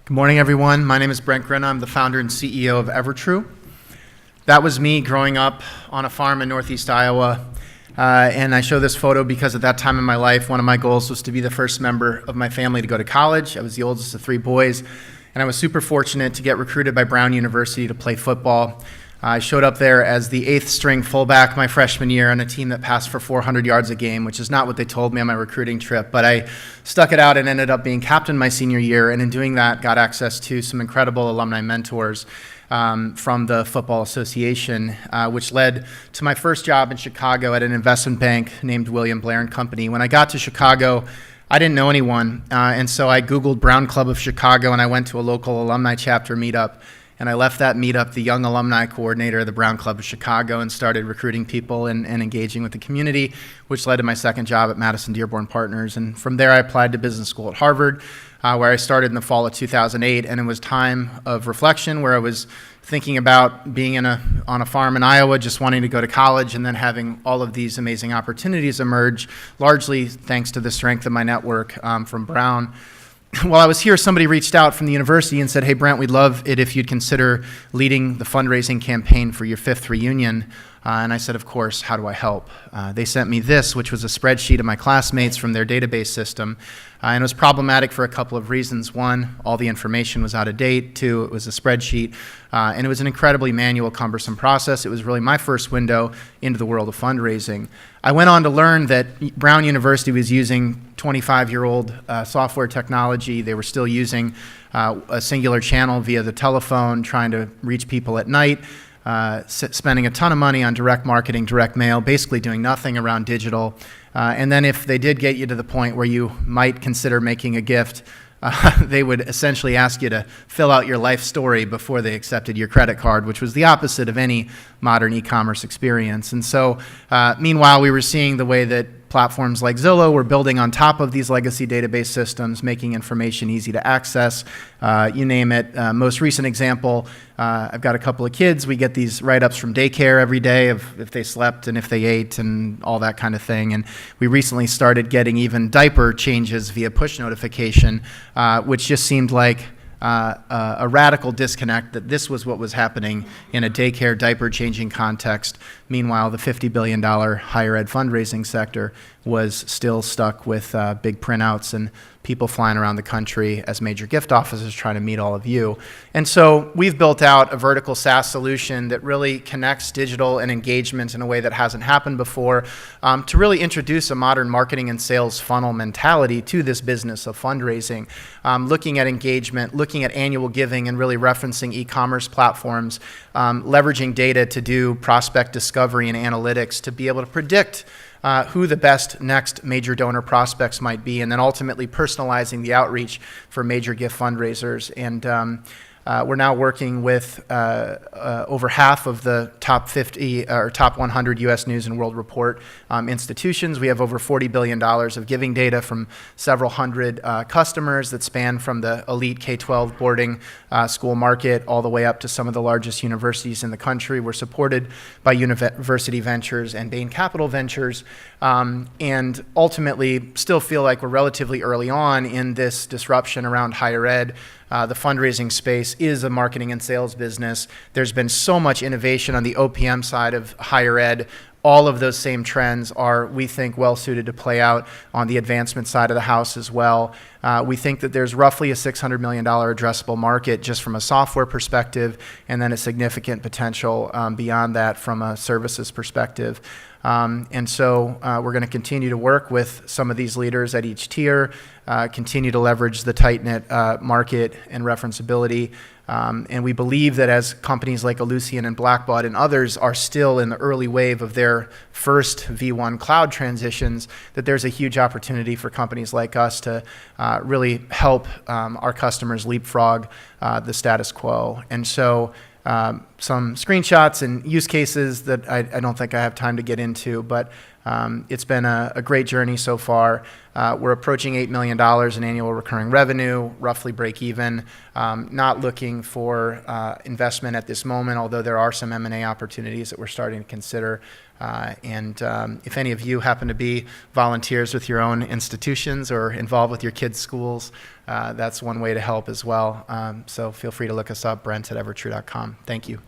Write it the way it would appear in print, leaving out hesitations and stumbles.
Good morning, everyone. My name is Brent Grenna. I'm the founder and CEO of Evertrue. That was me growing up on a farm in Northeast Iowa. And I show this photo because at that time in my life, one of my goals was to be the first member of my family to go to college. I was the oldest of 3 boys, and I was super fortunate to get recruited by Brown University to play football. I showed up there as the 8th string fullback my freshman year on a team that passed for 400 yards a game, which is not what they told me on my recruiting trip, but I stuck it out and ended up being captain my senior year, and in doing that got access to some incredible alumni mentors from the Football Association, which led to my first job in Chicago at an investment bank named William Blair & Company. When I got to Chicago, I didn't know anyone, and so I Googled Brown Club of Chicago, and I went to a local alumni chapter meetup. And I left that meetup the young alumni coordinator of the Brown Club of Chicago and started recruiting people and engaging with the community, which led to my second job at Madison Dearborn Partners. And from there, I applied to business school at Harvard, where I started in the fall of 2008. And it was time of reflection where I was thinking about being on a farm in Iowa, just wanting to go to college, and then having all of these amazing opportunities emerge, largely thanks to the strength of my network from Brown. While I was here, somebody reached out from the university and said, "Hey, Brent, we'd love it if you'd consider leading the fundraising campaign for your 5th reunion." And I said, "Of course, how do I help?" They sent me this, which was a spreadsheet of my classmates from their database system. And it was problematic for a couple of reasons. One, all the information was out of date. 2, it was a spreadsheet. And it was an incredibly manual, cumbersome process. It was really my first window into the world of fundraising. I went on to learn that Brown University was using 25-year-old software technology. They were still using a singular channel via the telephone, trying to reach people at night, spending a ton of money on direct marketing, direct mail, basically doing nothing around digital. And then if they did get you to the point where you might consider making a gift, they would essentially ask you to fill out your life story before they accepted your credit card, which was the opposite of any modern e-commerce experience. And so, meanwhile, we were seeing the way that platforms like Zillow were building on top of these legacy database systems, making information easy to access, you name it. Most recent example, I've got a couple of kids. We get these write-ups from daycare every day of if they slept and if they ate and all that kind of thing. And we recently started getting even diaper changes via push notification, which just seemed like a radical disconnect that this was what was happening in a daycare diaper changing context. Meanwhile, the $50 billion higher ed fundraising sector was still stuck with big printouts and people flying around the country as major gift offices trying to meet all of you. And so we've built out a vertical SaaS solution that really connects digital and engagement in a way that hasn't happened before, to really introduce a modern marketing and sales funnel mentality to this business of fundraising, looking at engagement, looking at annual giving, and really referencing e-commerce platforms, leveraging data to do prospect discovery and analytics to be able to predict who the best next major donor prospects might be, and then ultimately personalizing the outreach for major gift fundraisers. And we're now working with over half of the top 50 or top 100 U.S. News and World Report institutions. We have over $40 billion of giving data from several hundred customers that span from the elite K-12 boarding school market all the way up to some of the largest universities in the country. We're supported by University Ventures and Bain Capital Ventures, and ultimately still feel like we're relatively early on in this disruption around higher ed. The fundraising space is a marketing and sales business. There's been so much innovation on the OPM side of higher ed. All of those same trends are, we think, well suited to play out on the advancement side of the house as well. We think that there's roughly a $600 million addressable market just from a software perspective, and then a significant potential beyond that from a services perspective. And so we're going to continue to work with some of these leaders at each tier, continue to leverage the tight-knit market and referenceability. And we believe that as companies like Ellucian and Blackbaud and others are still in the early wave of their first V1 cloud transitions, that there's a huge opportunity for companies like us to really help our customers leapfrog the status quo. And so some screenshots and use cases that I don't think I have time to get into, but it's been a great journey so far. We're approaching $8 million in annual recurring revenue, roughly break even. Not looking for investment at this moment, although there are some M&A opportunities that we're starting to consider. If any of you happen to be volunteers with your own institutions or involved with your kids' schools, that's one way to help as well. So feel free to look us up, Brent at evertrue.com. Thank you.